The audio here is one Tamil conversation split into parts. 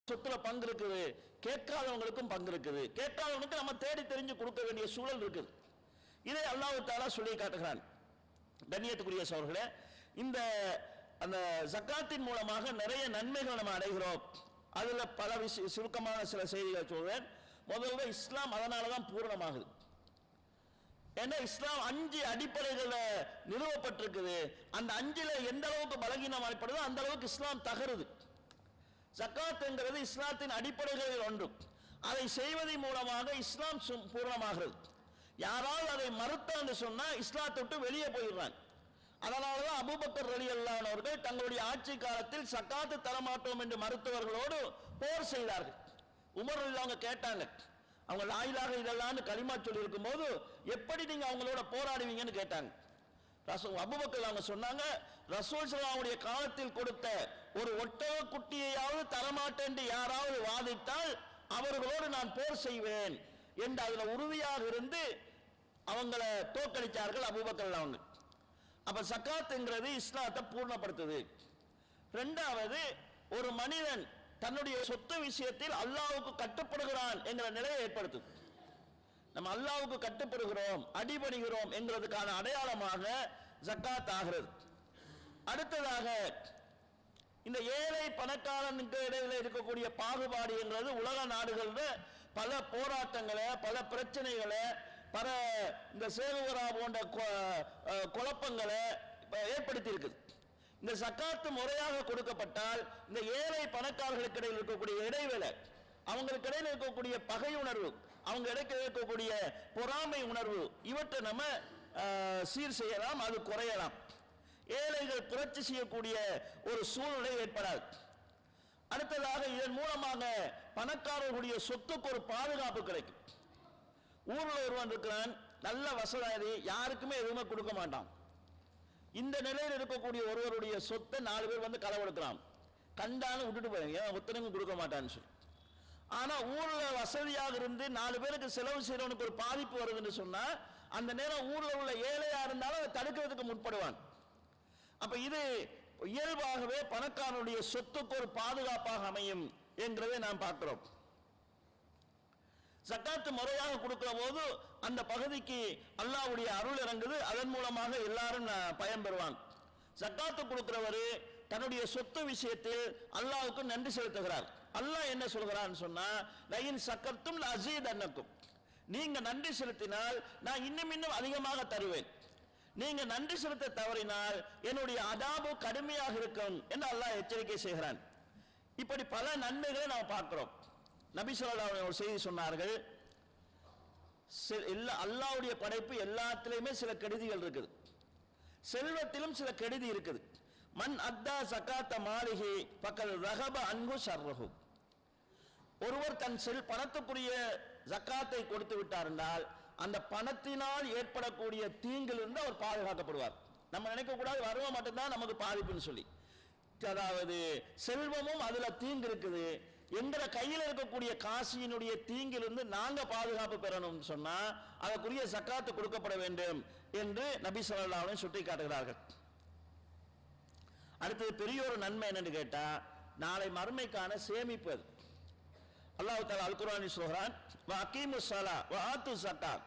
சொத்துல பங்கு இருக்குது, கேட்காதவங்களுக்கும் பங்கு இருக்குது. கேட்காதவனுக்கு நம்ம தேடி தெரிஞ்சு கொடுக்க வேண்டிய சூழல் இருக்குது. இதை அல்லாஹ் தஆலா சொல்லி காட்டுகிறான். கண்ணியத்துக்குரிய சகோதரர்களே, இந்த அந்த ஜக்காத்தின் மூலமாக நிறைய நன்மைகள் நம்ம அடைகிறோம். அதுல பல சுருக்கமான சில செய்திகள் சொல்றேன். முதல்ல இஸ்லாம் அதனால தான் பூரணமாகுது. ஏன்னா இஸ்லாம் 5 அடிப்படைகளில் நிறுவப்பட்டிருக்குது. அந்த 5ல எந்த அளவுக்கு பலகீனமாகப்படுதோ அந்த அளவுக்கு இஸ்லாம் தகருது. ஜக்காத் என்கிறது இஸ்லாத்தின் அடிப்படைகளில் ஒன்று. அதை செய்வதன் மூலமாக இஸ்லாம் பூர்ணமாகிறது. யாராவது அதை மறுத்தான்னு சொன்னா இஸ்லாத்தை விட்டு வெளியே போயிடுறான். அதனாலதான் அபூபக்கர் ரலியல்லாஹு அன்ஹு அவர்கள் தங்களுடைய ஆட்சி காலத்தில் ஜக்காத்து தரமாட்டோம் என்று மறுத்தவர்களோடு போர் செய்தார்கள். உமர் ரலியல்லாஹு கேட்டாங்க, அவங்க லா இலாஹ இல்லல்லாஹ்னு கலிமா சொல்லி இருக்கும் போது எப்படி நீங்க அவங்களோட போராடுவீங்கன்னு கேட்டாங்க. அபூபக்கர் அவங்க சொன்னாங்க, ரசூல் ஸல்லல்லாஹு காலத்தில் கொடுத்த ஒரு ஒட்டக குட்டியையாவது தரமாட்டேன் என்று யாராவது வாதிட்டால் அவர்களோடு நான் போர் செய்வேன் என்று அதுல உறுதியாக இருந்து அவங்கள தோற்கடித்தார்கள் அபூபக்கர் அவங்க. அப்ப ஜக்காத்ங்கிறது இஸ்லாத்தை பூர்ணப்படுத்துது. இரண்டாவது, ஒரு மனிதன் தன்னுடைய சொத்து விஷயத்தில் அல்லாஹ்வுக்கு கட்டுப்படுகிறான் என்கிற நிலையை ஏற்படுத்துது. நம்ம அல்லாஹ்வுக்கு கட்டுப்படுகிறோம், அடிபணிகிறோம் என்கிறதுக்கான அடையாளமாக ஜக்காத் ஆகிறது. அடுத்ததாக, இந்த ஏழை பணக்காரனுக்கு இடையில இருக்கக்கூடிய பாகுபாடு என்கிறது உலக நாடுகளில் பல போராட்டங்களை, பல பிரச்சனைகளை, பல இந்த சேகுவரா போன்ற குழப்பங்களை ஏற்படுத்தி இருக்குது. இந்த ஜக்காத்து முறையாக கொடுக்கப்பட்டால் இந்த ஏழை பணக்காரர்களுக்கு இடையில் இருக்கக்கூடிய இடைவேளை, அவங்களுக்கு இடையில் இருக்கக்கூடிய பகை உணர்வு, அவங்க இடையில் இருக்கக்கூடிய பொறாமை உணர்வு, இவற்றை நம்ம சீர் செய்யலாம், அது குறையலாம். ஏழைகள் புரட்சி செய்யக்கூடிய ஒரு சூழ்நிலை ஏற்படாது. அடுத்ததாக, இதன் மூலமாக பணக்காரர்களுடைய சொத்துக்கு ஒரு பாதுகாப்பு கிடைக்கும். ஊர்ல ஒருவன் இருக்கிறான், நல்ல வசதி, யாருக்குமே எதுவுமே கொடுக்க மாட்டான். இந்த நிலையில் இருக்கக்கூடிய ஒருவருடைய சொத்தை 4 பேர் வந்து களவெடுக்கிறான். கண்டாலும் விட்டுட்டு போய் ஒத்தனைக்கும் கொடுக்க மாட்டான்னு சொல்லி. ஆனா ஊர்ல வசதியாக இருந்து 4 பேருக்கு செலவு செய்யறவனுக்கு ஒரு பாதிப்பு வருதுன்னு சொன்னா அந்த நேரம் ஊர்ல உள்ள ஏழையா இருந்தாலும் அதை தடுக்கிறதுக்கு முற்படுவான். அப்ப இது இயல்பாகவே பணக்காரனுடைய சொத்துக்கு ஒரு பாதுகாப்பாக அமையும் என்கிறதை நாம் பார்க்கிறோம். ஜக்காத்து முறையாக கொடுக்கிற போது அந்த பகுதிக்கு அல்லாஹ்வுடைய அருள் இறங்குது. அதன் மூலமாக எல்லாரும் பயன்பெறுவாங்க. ஜக்காத்து கொடுக்கிறவர் தன்னுடைய சொத்து விஷயத்தில் அல்லாஹ்வுக்கு நன்றி செலுத்துகிறார். அல்லாஹ் என்ன சொல்கிறான்னு சொன்னா, லயின் சக்கர்த்தும் லஅஸீதன்னக்கும், நீங்க நன்றி செலுத்தினால் நான் இன்னும் அதிகமாக தருவேன், நீங்க நன்றி செலுத்த தவறினால் என்னுடைய அதாபு கடுமையாக இருக்கும் என்று அல்லாஹ் எச்சரிக்கை செய்கிறான். இப்படி பல நன்மைகளை நாம் பார்க்கிறோம். நபி ஸல்லல்லாஹு அலைஹி வஸல்லம் செய்தி சொன்னார்கள், அல்லாஹ்வுடைய படைப்பு எல்லாத்திலையுமே சில கெடுதிகள் இருக்குது, செல்வத்திலும் சில கெடுதி இருக்குது. மன் அத்தா ஜகாத்த மாலிஹி ஃபக்கத் ரஹப அன்ஹு ஷர்ருஹு, ஒருவர் தன் பணத்துக்குரிய ஜக்காத்தை கொடுத்து விட்டார் என்றால் அந்த பணத்தினால் ஏற்படக்கூடிய தீங்கிலிருந்து அவர் பாதுகாக்கப்படுவார். நம்ம நினைக்க கூடாது வருவம் மட்டும்தான் நமக்கு பாதிப்புன்னு சொல்லி. அதாவது செல்வமும் அதுல தீங்கு இருக்குது, எங்கிற கையில் இருக்கக்கூடிய காசியினுடைய தீங்கிலிருந்து நாங்க பாதுகாப்பு பெறணும் சொன்னா அதற்குரிய ஜக்காத்து கொடுக்கப்பட வேண்டும் என்று நபி ஸல்லல்லாஹு அலைஹி வஸல்லம் சுட்டி காட்டுகிறார்கள். அடுத்தது பெரிய ஒரு நன்மை என்னன்னு கேட்டா, நாளை மறுமைக்கான சேமிப்பு. அல்லாஹ் தஆலா அல் குர்ஆனில் சொல்கிறான், வ அகீமுஸ் ஸலா வ ஆத்துஸ் ஸகாத்,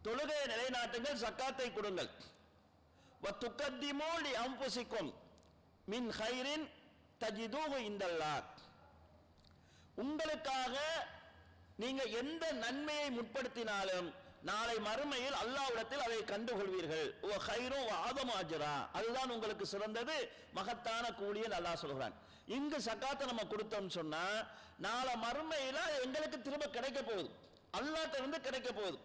தொழுகையை நிலைநாட்டுங்கள், ஜக்காத்தை கொடுங்கள். வ துகத்திமூ லி அன்ஃபுசிக்கும் மின் கைரின் தஜிதூஹு இந்தல்லாஹ், உங்களுக்காக நீங்க எந்த நன்மையை முற்படுத்தினாலும் நாளை மறுமையில் அல்லாஹ்விடத்தில் அதை கண்டுகொள்வீர்கள். வ கைரும் வ ஆதமு அஜ்ரா, அதுதான் உங்களுக்கு சிறந்தது, மகத்தான கூலியை அல்லாஹ் சொல்கிறான். இங்கு ஜக்காத்தை நம்ம கொடுத்தோம்னு சொன்னா நாளை மறுமையில எங்களுக்கு திரும்ப கிடைக்க போகுது, அல்லாஹ்ட்ட இருந்து கிடைக்க போகுது.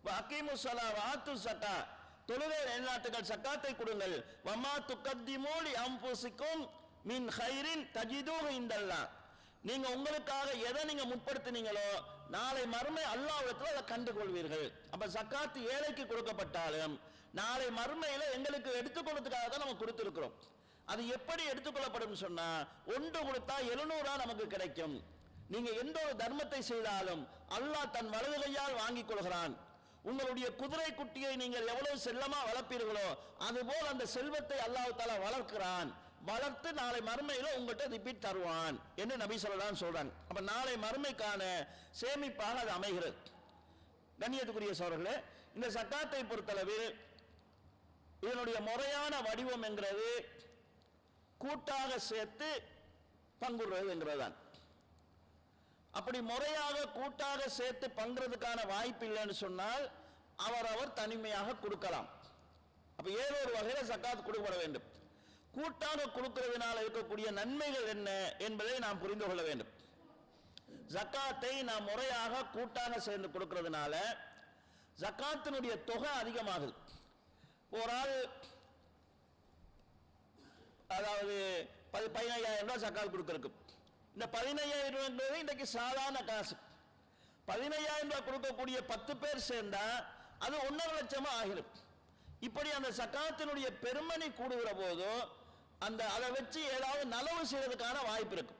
வ அகீமுஸ் ஸலா வ ஆத்துஸ் ஸகாத், தொழுகை நிலைநாட்டுங்கள், ஜக்காத்தை கொடுங்கள். வமா துகத்திமூ லி அன்ஃபுசிக்கும் மின் கைரின் தஜிதூஹு இந்தல்லாஹ், நீங்க உங்களுக்காக எதை நீங்க முற்படுத்தினீங்களோ நாளை மறுமை அல்லாஹ்விடத்தில் அதை கண்டுகொள்வீர்கள். அப்ப ஜக்காத்து ஏழைக்கு கொடுக்கப்பட்டாலும் நாளை மறுமையில எங்களுக்கு எடுத்துக்கொள்றதுக்காக தான் நம்ம கொடுத்திருக்கிறோம். அது எப்படி எடுத்துக்கொள்ளப்படும் சொன்னா, 1 கொடுத்தா 700 நமக்கு கிடைக்கும். நீங்க எந்த ஒரு தர்மத்தை செய்தாலும் அல்லாஹ் தன் வலது கையால் வாங்கிக் கொள்கிறான். உங்களுடைய குதிரை குட்டியை நீங்கள் எவ்வளவு செல்லமா வளர்ப்பீர்களோ அதுபோல் அந்த செல்வத்தை அல்லாஹ் தஆலா வளர்க்கிறான் வளர்த்து நாளை மறுமையில உங்கள்கிட்ட ரிப்பீட் தருவான் என்று நபி ஸல்லல்லாஹு சொல்றாங்க. அப்ப நாளை மறுமைக்கான சேமிப்பாக அது அமைகிறது. கண்ணியத்துக்குரிய சகோதரர்களே, இந்த சக்காத்தை பொறுத்தளவில் இதனுடைய முறையான வடிவம் என்கிறது கூட்டாக சேர்த்து பங்குறது என்கிறதான். அப்படி முறையாக கூட்டாக சேர்த்து பங்குறதுக்கான வாய்ப்பு இல்லைன்னு சொன்னால் அவர் தனிமையாக கொடுக்கலாம். அப்ப ஏதோ ஒரு வகையில் சக்காத் கொடுக்கப்பட வேண்டும். கூட்டாக கொடுக்கிறதுனால இருக்கக்கூடிய நன்மைகள் என்ன என்பதை நாம் புரிந்து கொள்ள வேண்டும். ஜக்காத்தை நாம் முறையாக கூட்டாக சேர்ந்து கொடுக்கிறதுனால ஜக்காத்தினுடைய தொகை அதிகமாகுது. ஒரு ஆள் அதாவது 15,000 ரூபாய் ஜக்காத் கொடுத்திருக்கு. இந்த 15,000 ரூபாய் இன்றைக்கு சாதாரண காசு. 15,000 ரூபாய் கொடுக்கக்கூடிய 10 பேர் சேர்ந்தா அது 1.5 லட்சமா ஆகிடும். இப்படி அந்த ஜக்காத்தினுடைய பெருமனி கூடுகிற போதோ அதை வச்சு ஏதாவது நலவு செய்யறதுக்கான வாய்ப்பு இருக்கு.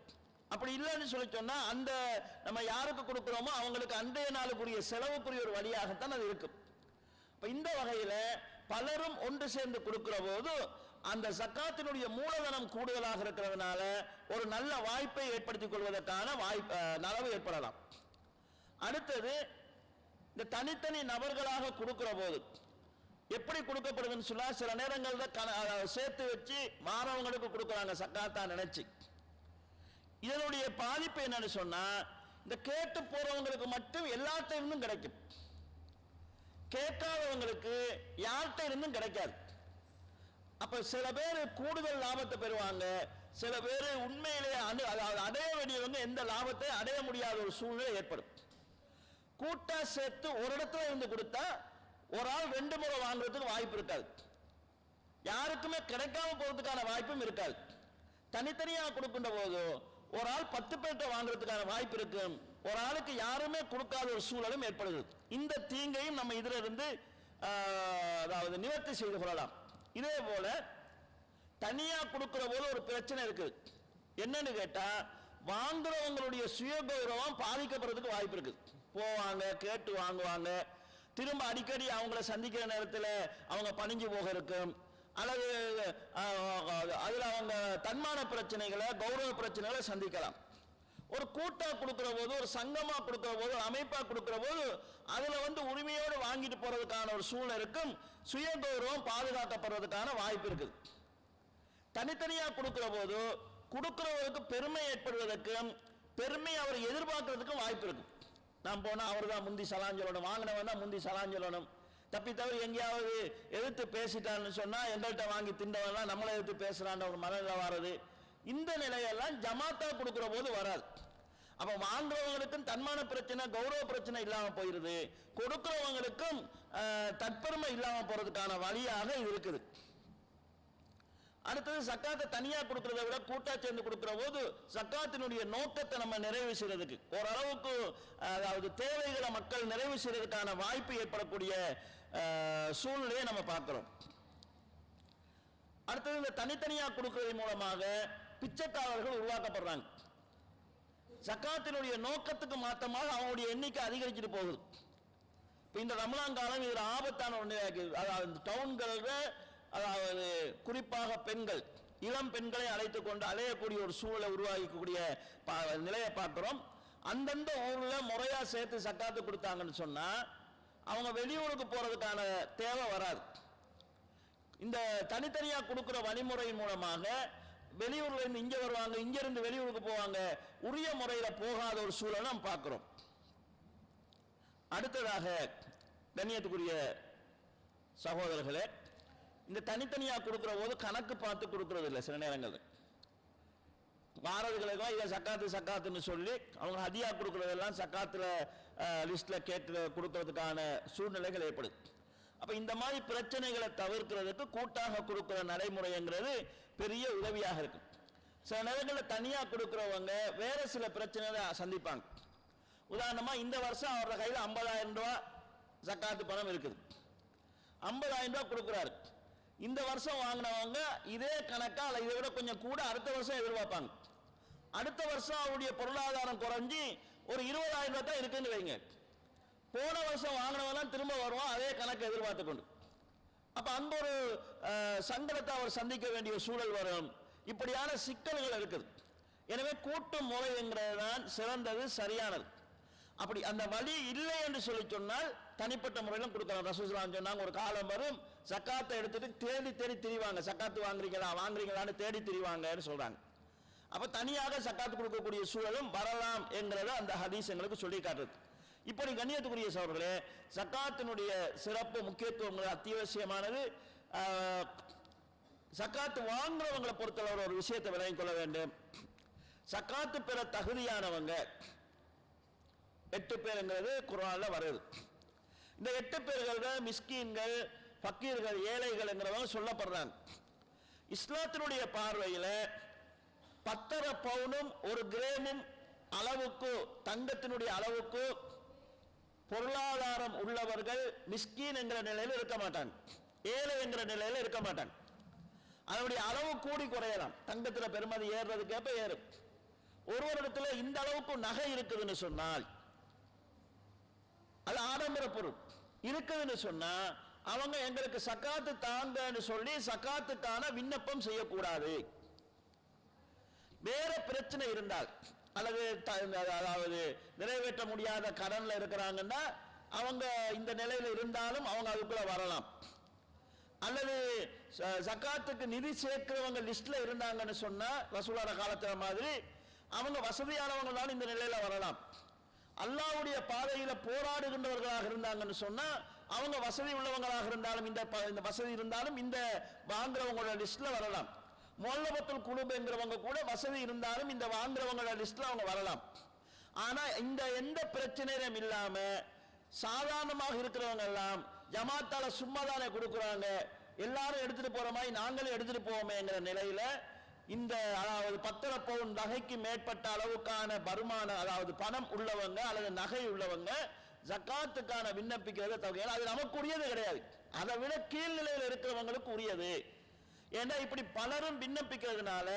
அப்படி இல்லைன்னு சொல்லி சொன்னா அந்த நம்ம யாருக்கு கொடுக்கிறோமோ அவங்களுக்கு அன்றைய நாளுக்குரிய செலவுக்குரிய ஒரு வழியாகத்தான் அது இருக்கும். இந்த வகையில பலரும் ஒன்று சேர்ந்து கொடுக்கிற போது அந்த ஜக்காத்தினுடைய மூலதனம் கூடுதலாக இருக்கிறதுனால ஒரு நல்ல வாய்ப்பை ஏற்படுத்திக் கொள்வதற்கான நலவு ஏற்படலாம். அடுத்தது இந்த தனித்தனி நபர்களாக கொடுக்கிற போது எப்படி கொடுக்கப்படுதுன்னு சொன்னா சில நேரங்களில் சேர்த்து வச்சு மாணவங்களுக்கு கொடுக்குறாங்க சக்காத்தா நினைச்சு. இதனுடைய பாதிப்பு என்னன்னு சொன்னா இந்த கேட்டு போறவங்களுக்கு மட்டும் எல்லாத்தையும் இருந்தும் கிடைக்கும், கேட்காதவங்களுக்கு யார்கிட்ட இருந்தும் கிடைக்காது. அப்ப சில பேர் கூடுதல் லாபத்தை பெறுவாங்க, சில பேர் உண்மையிலே அடைய வேண்டியவங்க எந்த லாபத்தை அடைய முடியாத ஒரு சூழ்நிலை ஏற்படும். கூட்டா சேர்த்து ஒரு இடத்துல இருந்து கொடுத்தா ஒரு ஆள் 2 முறை வாங்குறதுக்கு வாய்ப்பு இருக்காது, யாருக்குமே கிடைக்காம போறதுக்கான வாய்ப்பும் இருக்காது. தனித்தனியாக கொடுக்கின்ற போது ஒரு ஆள் 10 பேர்கிட்ட வாங்குறதுக்கான வாய்ப்பு இருக்கு, ஒரு ஆளுக்கு யாருமே கொடுக்காத ஒரு சூழலும் ஏற்படுகிறது. இந்த தீங்கையும் நம்ம இதுல இருந்து அதாவது நிவர்த்தி செய்து கொள்ளலாம். இதே போல தனியா கொடுக்கிற போது ஒரு பிரச்சனை இருக்கு. என்னன்னு கேட்டா வாங்குறவங்களுடைய சுய கௌரவம் பாதிக்கப்படுறதுக்கு வாய்ப்பு இருக்கு. போவாங்க, கேட்டு வாங்குவாங்க, திரும்ப அடிக்கடி அவங்கள சந்திக்கிற நேரத்தில் அவங்க பணிஞ்சு போக இருக்கும், அல்லது அதுல அவங்க தன்மான பிரச்சனைகளை கௌரவ பிரச்சனைகளை சந்திக்கலாம். ஒரு கூட்டா கொடுக்கிற போது, ஒரு சங்கமா கொடுக்கிற போது, அமைப்பா கொடுக்கிற போது அதுல உரிமையோடு வாங்கிட்டு போறதுக்கான ஒரு சூழ்நிலை இருக்கும், சுய கௌரவம் பாதுகாக்கப்படுறதுக்கான வாய்ப்பு இருக்குது. தனித்தனியா கொடுக்கிற போது கொடுக்கிறவருக்கு பெருமை ஏற்படுவதற்கும் பெருமை அவர் எதிர்பார்க்கறதுக்கும் வாய்ப்பு இருக்கு. நான் போனா அவர் தான் முந்தி சலான் சொல்லணும், வாங்கினவன் தான் முந்தி சலான் சொல்லணும், தப்பி தவிர எங்கேயாவது எதிர்த்து பேசிட்டான்னு சொன்னா எங்கள்கிட்ட வாங்கி திண்டவெல்லாம் நம்மளை எதிர்த்து பேசுறான்ற ஒரு மனநிலை வர்றது. இந்த நிலையெல்லாம் ஜமாத்தா கொடுக்கிற போது வராது. அப்ப வாங்குறவங்களுக்கும் தன்மான பிரச்சனை கௌரவ பிரச்சனை இல்லாம போயிருது, கொடுக்கிறவங்களுக்கும் தற்பெருமை இல்லாம போறதுக்கான வழியாக இது இருக்குது. அடுத்தது சக்காத்தை தனியா கொடுக்கிறத விட கூட்டா சேர்ந்து கொடுக்கிற போது சக்காத்தினுடைய நோக்கத்தை நம்ம நிறைவு செய்யறதுக்கு ஓரளவுக்கு அதாவது தேவைகளை மக்கள் நிறைவு செய்யறதுக்கான வாய்ப்பு ஏற்படக்கூடிய சூழ்நிலையை நம்ம பார்க்கிறோம். அடுத்தது இந்த தனித்தனியா கொடுக்கிறதன் மூலமாக பிச்சைக்காரர்கள் உருவாக்கப்படுறாங்க. ஜக்காத்தினுடைய நோக்கத்துக்கு மாற்றமாக அவனுடைய எண்ணிக்கை அதிகரிச்சுட்டு போகுது. இந்த ரமலான் காலம் இதுல ஆபத்தான ஒன்று, அதாவது டவுன்கள்ல அதாவது குறிப்பாக பெண்கள், இளம் பெண்களை அழைத்துக் கொண்டு அலையக்கூடிய ஒரு சூழலை உருவாக்கக்கூடிய நிலையை பார்க்கிறோம். அந்தந்த ஊர்ல முறையா சேர்த்து சக்காத்து கொடுத்தாங்கன்னு சொன்னா அவங்க வெளியூருக்கு போறதுக்கான தேவை வராது. இந்த தனித்தனியா கொடுக்கிற வழிமுறையின் மூலமாக வெளியூர்ல இருந்து இங்க வருவாங்க, இங்க இருந்து வெளியூருக்கு போவாங்க, உரிய முறையில போகாத ஒரு சூழலை நாம் பார்க்கிறோம். அடுத்ததாக கண்ணியத்துக்குரிய சகோதரர்களே, இந்த தனித்தனியா கொடுக்கிற போது கணக்கு பார்த்து கொடுக்கிறது இல்லை. சில நேரங்கள் வாரதுகளுக்கெல்லாம் இதை சக்காத்து சக்காத்துன்னு சொல்லி அவங்க ஹதியா கொடுக்கறதெல்லாம் சக்காத்துல லிஸ்ட்ல கேட்டு கொடுக்கறதுக்கான சூழ்நிலைகள் ஏற்படுது. அப்ப இந்த மாதிரி பிரச்சனைகளை தவிர்க்கிறதுக்கு கூட்டாக கொடுக்கிற நடைமுறைங்கிறது பெரிய உதவியாக இருக்கு. சில நேரங்களில் தனியா கொடுக்கிறவங்க வேற சில பிரச்சனைகளை சந்திப்பாங்க. உதாரணமா இந்த வருஷம் அவரோட கையில் 50,000 ரூபாய் சக்காத்து பணம் இருக்குது, 50,000 ரூபாய் கொடுக்குறாரு. இந்த வருஷம் வாங்கினவங்க இதே கணக்கா அல்ல இதை விட கொஞ்சம் கூட அடுத்த வருஷம் எதிர்பார்ப்பாங்க. அடுத்த வருஷம் அவருடைய பொருளாதாரம் குறைஞ்சி ஒரு 20,000 ரூபாய் தான் இருக்குன்னு வைங்க. போன வருஷம் வாங்கினவெல்லாம் திரும்ப வருவான் அதே கணக்கு எதிர்பார்த்து கொண்டு. அப்ப அங்க ஒரு சங்கடத்தை அவர் சந்திக்க வேண்டிய சூழல் வரும். இப்படியான சிக்கல்கள் இருக்குது. எனவே கூட்டு முறை என்கிறது தான் சிறந்தது, சரியானது. அப்படி அந்த வழி இல்லை என்று சொல்லி சொன்னால் தனிப்பட்ட முறையிலும் கொடுக்கலாம். ரசூலுல்லாஹ் சொன்னாங்க, ஒரு காலம் வரும் ஜக்காத்தை எடுத்துட்டு தேடி தேடி திரிவாங்க, ஜக்காத்து வாங்குறீங்களான்னு தேடி திரிவாங்கன்னு சொல்றாங்க. அப்ப தனியாக ஜக்காத்து கொடுக்கக்கூடிய சூழலும் வரலாம் என்கிறத அந்த ஹதீஸ் எங்களுக்கு சொல்லி காட்டுது. இப்படி கண்ணியத்துக்குரிய சகோதரர்களே, ஜக்காத்தினுடைய சிறப்பு முக்கியத்துவம் அத்தியாவசியமானது. ஜக்காத்து வாங்குறவங்களை பொறுத்தவரை ஒரு விஷயத்தை விளங்கிக் கொள்ள வேண்டும். ஜக்காத்து பெற தகுதியானவங்க 8 பேருங்கிறது குர்ஆன்ல வருது. இந்த 8 பேர்கள்ல மிஸ்கீன்கள், ஃபக்கீர்கள், ஏழைகள் என்கிறவங்க சொல்லப்படுறாங்க. இஸ்லாத்தினுடைய பார்வையில் 10.5 பவுனும் 1 கிராமும் அளவுக்கு தங்கத்தினுடைய அளவுக்கு பொருளாதாரம் உள்ளவர்கள் மிஸ்கீன் என்கிற நிலையில் இருக்க மாட்டாங்க, ஏழை என்கிற நிலையில் இருக்க மாட்டாங்க. அதனுடைய அளவு கூடி குறையலாம், தங்கத்தில் பெருமதி ஏறுறதுக்கேற்ப ஏறும். ஒருவரிடத்துல இந்த அளவுக்கு நகை இருக்குதுன்னு சொன்னால், அது ஆடம்பர பொருள் இருக்குதுன்னு சொன்னா, அவங்க எங்களுக்கு சக்காத்து தாங்கன்னு சொல்லி சக்காத்துக்கான விண்ணப்பம் செய்யக்கூடாது. வேற பிரச்சனை இருந்தால் அல்லது அதாவது நிறைவேற்ற முடியாத கடன்ல இருக்கிறாங்கன்னா அவங்க இந்த நிலையில இருந்தாலும் அவங்க அதுக்குள்ள வரலாம். அல்லது ஜக்காத்துக்கு நிதி சேர்க்கிறவங்க லிஸ்ட்ல இருந்தாங்கன்னு சொன்னா ரசூலுல்லாஹ் காலத்துல மாதிரி அவங்க வசதியானவங்களால இந்த நிலையில வரலாம். அல்லாஹ்வுடைய பாதையில போராடுகின்றவர்களாக இருந்தாங்கன்னு சொன்னா அவங்க வசதி உள்ளவங்களாக இருந்தாலும் இந்த வசதி இருந்தாலும் இந்த வாங்குறவங்களோட லிஸ்ட்ல வரலாம். முஅல்லபத்துல் குலூப் என்கிறவங்க கூட வசதி இருந்தாலும் இந்த வாங்குறவங்களோட லிஸ்ட்ல அவங்க வரலாம். ஆனா இந்த எந்த பிரச்சனையும் இல்லாம சாதாரணமாக இருக்கிறவங்க எல்லாம் ஜமாத்தால சும்மா தானே கொடுக்குறாங்க, எல்லாரும் எடுத்துட்டு போற மாதிரி நாங்களும் எடுத்துட்டு போவோமேங்கிற நிலையில இந்த அதாவது 10.5 பவுன் நகைக்கு மேற்பட்ட அளவுக்கான வருமானம் அதாவது பணம் உள்ளவங்க அல்லது நகை உள்ளவங்க ஜக்காத்துக்கான விண்ணப்பிக்கிறத தவிர அது நமக்கு உரியது கிடையாது, அதை விட கீழ்நிலையில் இருக்கிறவங்களுக்கு உரியது. ஏன்னா இப்படி பலரும் விண்ணப்பிக்கிறதுனால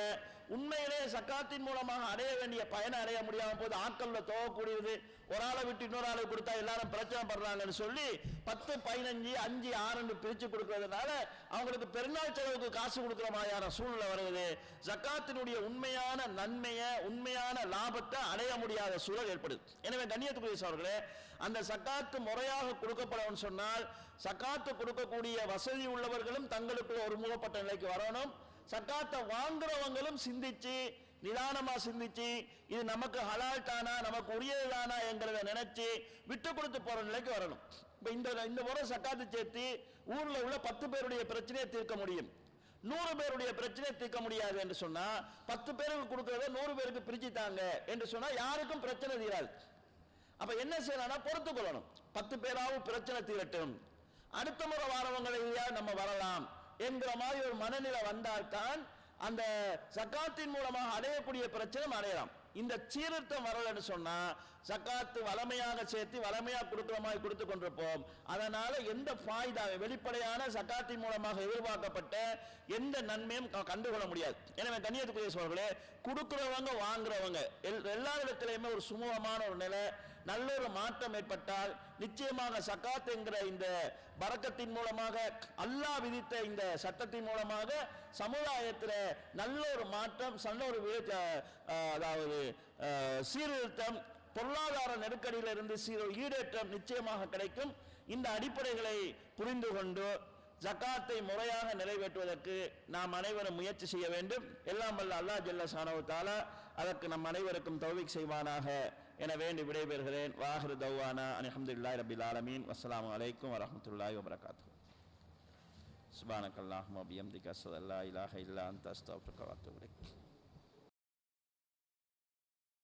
உண்மையிலே ஜக்காத்தின் மூலமாக அடைய வேண்டிய பயனை அடைய முடியாம போது ஆட்கள்ல துவக்கூடியது. ஒரு ஆளை விட்டு இன்னொரு ஆளை கொடுத்தா எல்லாரும் பிரச்சனை பண்றாங்கன்னு சொல்லி 10, 15, 5, 6 பிரிச்சு கொடுக்கறதுனால அவங்களுக்கு பெருநாள் செலவுக்கு காசு கொடுக்கிற மாதிரியான சூழ்நிலை வருது. ஜக்காத்தினுடைய உண்மையான நன்மையை உண்மையான லாபத்தை அடைய முடியாத சூழல் ஏற்படுது. எனவே கண்ணியத்துக்குரிய சகோதரர்களே, அந்த ஜக்காத்து முறையாக கொடுக்கப்படும் சொன்னால் ஜக்காத்து கொடுக்கக்கூடிய வசதி உள்ளவர்களும் தங்களுக்கு ஒரு மூலப்பட்ட நிலைக்கு வரணும். ஜக்காத்தை வாங்குறவங்களும் சிந்திச்சு நிதானமா சிந்திச்சு இது நமக்கு ஹலால் தானா நமக்கு உரியதானா என்கிறத நினைச்சு விட்டு கொடுத்து போற நிலைக்கு வரணும். இப்ப இந்த முறை ஜக்காத்து சேர்த்து ஊர்ல உள்ள 10 பேருடைய பிரச்சனையை தீர்க்க முடியும், 100 பேருடைய பிரச்சனையை தீர்க்க முடியாது என்று சொன்னா 10 பேருக்கு கொடுக்கறத 100 பேருக்கு பிரிச்சுட்டாங்க என்று சொன்னா யாருக்கும் பிரச்சனை தீராது. அப்ப என்ன செய்யலாம், பொறுத்து கொள்ளணும். 10 பேராவும் பிரச்சனை தீரட்டும், அடுத்த முறை வாரவங்களை நம்ம வரலாம் என்கிற மாதிரி ஒரு மனநிலை வந்தால்தான் அந்த ஜக்காத்தின் மூலமாக அடையக்கூடிய பிரச்சனை அடையலாம். இந்த சீர்திருத்தம் வரலன்னு சொன்னா ஜக்காத்து வளமையாக சேர்த்து வளமையாக கொடுக்கிற மாதிரி கொடுத்து கொண்டிருப்போம். அதனால எந்த ஃபாய்தாவை வெளிப்படையான ஜக்காத்தின் மூலமாக எதிர்பார்க்கப்பட்ட எந்த நன்மையும் கண்டுகொள்ள முடியாது. எனவே கண்ணியத்துக்குரிய சகோதரர்களே, கொடுக்கிறவங்க வாங்குறவங்க எல்லாரிடத்திலையுமே ஒரு சுமூகமான ஒரு நிலை நல்ல ஒரு மாற்றம் ஏற்பட்டால் நிச்சயமாக ஜக்காத் என்கிற இந்த பரக்கத்தின் மூலமாக அல்லாஹ் விதித்த இந்த சட்டத்தின் மூலமாக சமுதாயத்தில் நல்ல ஒரு மாற்றம் நல்ல ஒரு அதாவது சீர்திருத்தம் பொருளாதார நெருக்கடியில் இருந்து ஈடேற்றம் நிச்சயமாக கிடைக்கும். இந்த அடிப்படைகளை புரிந்து கொண்டு ஜக்காத்தை முறையாக நிறைவேற்றுவதற்கு நாம் அனைவரும் முயற்சி செய்ய வேண்டும். எல்லாம் வல்ல அல்லாஹ் ஜல்ல ஷானஹு தஆலா அதற்கு நம் அனைவருக்கும் தௌஃபீக் செய்வானாக என வேண்டி விடைபெறுகிறேன். வாஹிரு தவ்வானா அல்ஹம்துலில்லாஹி ரப்பில் ஆலமீன். வஸ்ஸலாமு அலைக்கும் வரஹ்மத்துல்லாஹி வபரகாத்துஹு. சுப்ஹானக்கல்லாஹும்ம வபிஹம்திக அஷ்ஹது அல்லா இலாஹா இல்லா அன்த அஸ்தக்ஃபிருக வ அத்தூபு இலைக்.